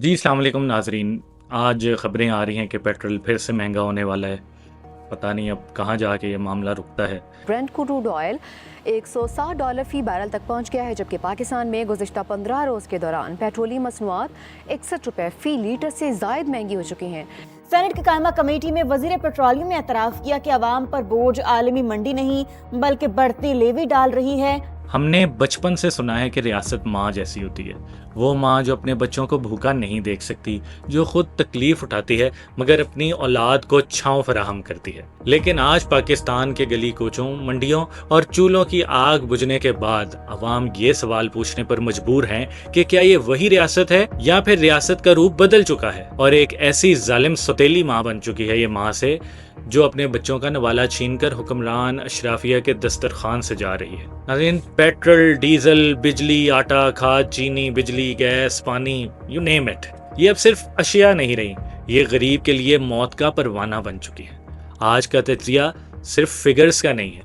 जी अस्सलाम वालेकुम नाजरीन। आज ख़बरें आ रही हैं कि पेट्रोल फिर से महंगा होने वाला है। पता नहीं अब कहाँ जाके ये मामला रुकता है। ब्रेंट क्रूड ऑयल $160 फी बैरल तक पहुंच गया है, जबकि पाकिस्तान में गुज़िश्ता 15 रोज़ के दौरान पेट्रोलियम मसनूआत ₹61 फी लीटर से ज़ायद महंगी हो चुकी हैं। सेनेट की कायमा कमेटी में वज़ीर पेट्रोलियम ने एतराफ़ किया कि अवाम पर बोझ आलमी मंडी नहीं बल्कि बढ़ती लेवी डाल रही है। हमने बचपन से सुना है कि रियासत माँ जैसी होती है, वो माँ जो अपने बच्चों को भूखा नहीं देख सकती, जो खुद तकलीफ उठाती है मगर अपनी औलाद को छांव फराहम करती है। लेकिन आज पाकिस्तान के गली कोचों, मंडियों और चूल्हों की आग बुझने के बाद अवाम ये सवाल पूछने पर मजबूर हैं कि क्या ये वही रियासत है या फिर रियासत का रूप बदल चुका है और एक ऐसी जालिम सौतेली माँ बन चुकी है ये माँ से जो अपने बच्चों का नवाला छीनकर हुक्मरान अशराफिया के दस्तरखान से जा रही है। नाज़रीन, पेट्रोल, डीजल, बिजली, आटा, खाद, चीनी, बिजली, गैस, पानी, यू नेम इट, ये अब सिर्फ अशिया नहीं रही, ये गरीब के लिए मौत का परवाना बन चुकी है। आज का तजिया सिर्फ फिगर्स का नहीं है,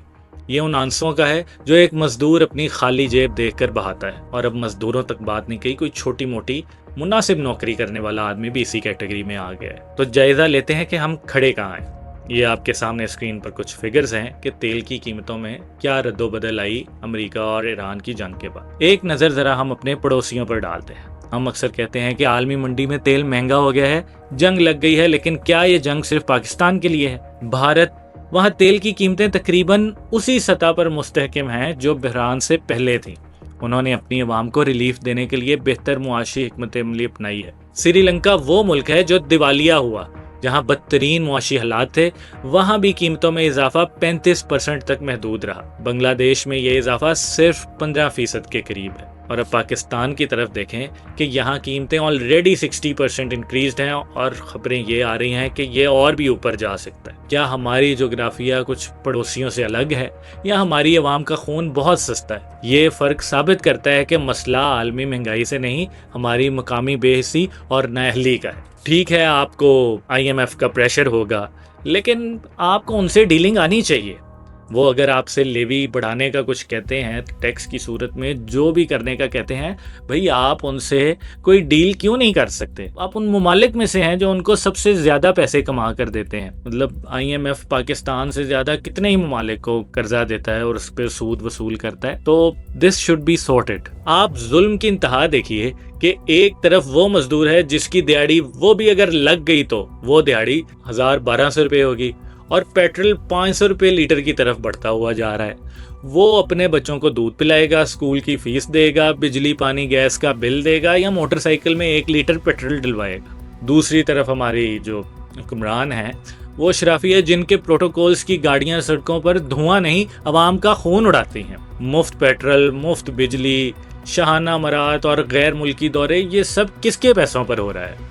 ये उन आंसुओं का है जो एक मजदूर अपनी खाली जेब देखकर बहाता है। और अब मजदूरों तक बात नहीं कही, कोई छोटी मोटी मुनासिब नौकरी करने वाला आदमी भी इसी कैटेगरी में आ गया है। तो जायजा लेते हैं कि हम खड़े कहाँ हैं। ये आपके सामने स्क्रीन पर कुछ फिगर्स हैं कि तेल की कीमतों में क्या रद्दोबदल आई अमेरिका और ईरान की जंग के बाद। एक नज़र ज़रा हम अपने पड़ोसियों पर डालते हैं। हम अक्सर कहते हैं कि आलमी मंडी में तेल महंगा हो गया है, जंग लग गई है, लेकिन क्या ये जंग सिर्फ पाकिस्तान के लिए है? भारत, वहाँ तेल की कीमतें तकरीबन उसी सतह पर मुस्तहकम हैं जो बहरान से पहले थी। उन्होंने अपनी अवाम को रिलीफ देने के लिए बेहतर मुआशी हिकमत अमली अपनाई है। श्रीलंका वो मुल्क है जो दिवालिया हुआ, जहां बदतरीन मुआशी हालात थे, वहां भी कीमतों में इजाफा 35% तक महदूद रहा। बांग्लादेश में ये इजाफा सिर्फ 15% के करीब है। और अब पाकिस्तान की तरफ देखें कि यहाँ कीमतें ऑलरेडी 60% इंक्रीज्ड हैं और ख़बरें ये आ रही हैं कि ये और भी ऊपर जा सकता है। क्या हमारी जोग्राफिया कुछ पड़ोसियों से अलग है या हमारी आवाम का खून बहुत सस्ता है? ये फ़र्क साबित करता है कि मसला आलमी महंगाई से नहीं, हमारी मकामी बेहिसी और नाअहली का है। ठीक है, आपको IMF का प्रेशर होगा, लेकिन आपको उनसे डीलिंग आनी चाहिए। वो अगर आपसे लेवी बढ़ाने का कुछ कहते हैं, टैक्स की सूरत में जो भी करने का कहते हैं, भाई आप उनसे कोई डील क्यों नहीं कर सकते? आप उन ममालिक में से हैं जो उनको सबसे ज़्यादा पैसे कमा कर देते हैं। मतलब IMF पाकिस्तान से ज़्यादा कितने ही ममालिक को कर्जा देता है और उस पर सूद वसूल करता है। तो दिस शुड बी सॉर्टेड। आप जुल्म की इंतहा देखिए कि एक तरफ वो मजदूर है जिसकी दिहाड़ी वो भी अगर लग गई तो वो दिहाड़ी 1000-1200 रुपये होगी और पेट्रोल 500 रुपये लीटर की तरफ बढ़ता हुआ जा रहा है। वो अपने बच्चों को दूध पिलाएगा, स्कूल की फीस देगा, बिजली पानी गैस का बिल देगा या मोटरसाइकिल में 1 लीटर पेट्रोल डलवाएगा। दूसरी तरफ हमारी जो हुक्मरान हैं वो अशराफी है जिनके प्रोटोकॉल्स की गाड़ियां सड़कों पर धुआं नहीं अवाम का खून उड़ाती हैं। मुफ्त पेट्रोल, मुफ्त बिजली, शाहाना मरात और गैर मुल्की दौरे, ये सब किसके पैसों पर हो रहा है?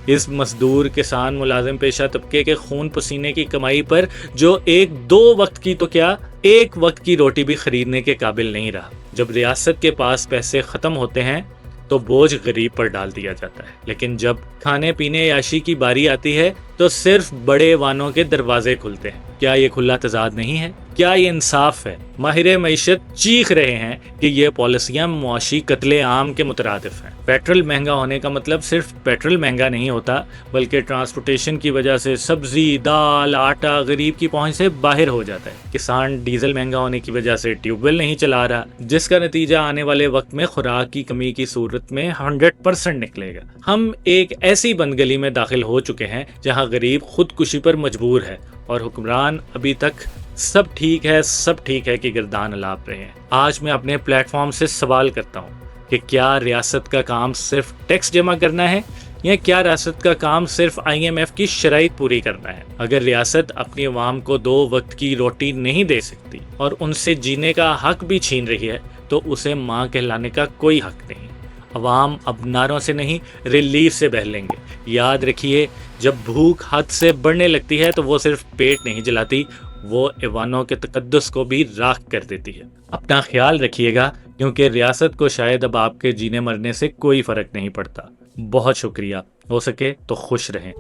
इस मजदूर, किसान, मुलाजिम पेशा तबके के खून पसीने की कमाई पर जो 1-2 वक्त की तो क्या 1 वक्त की रोटी भी खरीदने के काबिल नहीं रहा। जब रियासत के पास पैसे ख़त्म होते हैं तो बोझ गरीब पर डाल दिया जाता है, लेकिन जब खाने पीने याशी की बारी आती है तो सिर्फ बड़े वानों के दरवाजे खुलते हैं। क्या ये खुला तजाद नहीं है? क्या ये इंसाफ है? माहिर मईशत चीख रहे हैं कि ये पॉलिसियां मुआशी कत्ले आम के मुतरादिफ हैं। पेट्रोल महंगा होने का मतलब सिर्फ पेट्रोल महंगा नहीं होता, बल्कि ट्रांसपोर्टेशन की वजह से सब्जी, दाल, आटा गरीब की पहुंच से बाहर हो जाता है। किसान डीजल महंगा होने की वजह से ट्यूबवेल नहीं चला रहा, जिसका नतीजा आने वाले वक्त में खुराक की कमी की सूरत में 100% निकलेगा। हम एक ऐसी बंदगली में दाखिल हो चुके हैं जहाँ गरीब खुदकुशी पर मजबूर है और हुक्मरान अभी तक सब ठीक है कि गर्दान अलाप रहे हैं। आज मैं अपने प्लेटफॉर्म से सवाल करता हूँ कि क्या रियासत का काम सिर्फ टैक्स जमा करना है या क्या रियासत का काम सिर्फ IMF की शराइत पूरी करना है? अगर रियासत अपनी अवाम को 2 वक्त की रोटी नहीं दे सकती और उनसे जीने का हक भी छीन रही है तो उसे माँ कहलाने का कोई हक नहीं। अवाम अब नारों से नहीं, रिलीफ से बहलेंगे। याद रखिए, जब भूख हद से बढ़ने लगती है तो वो सिर्फ पेट नहीं जलाती, वो ऐवानों के तकद्दुस को भी राख कर देती है। अपना ख्याल रखिएगा, क्योंकि रियासत को शायद अब आपके जीने मरने से कोई फ़र्क नहीं पड़ता। बहुत शुक्रिया। हो सके तो खुश रहें।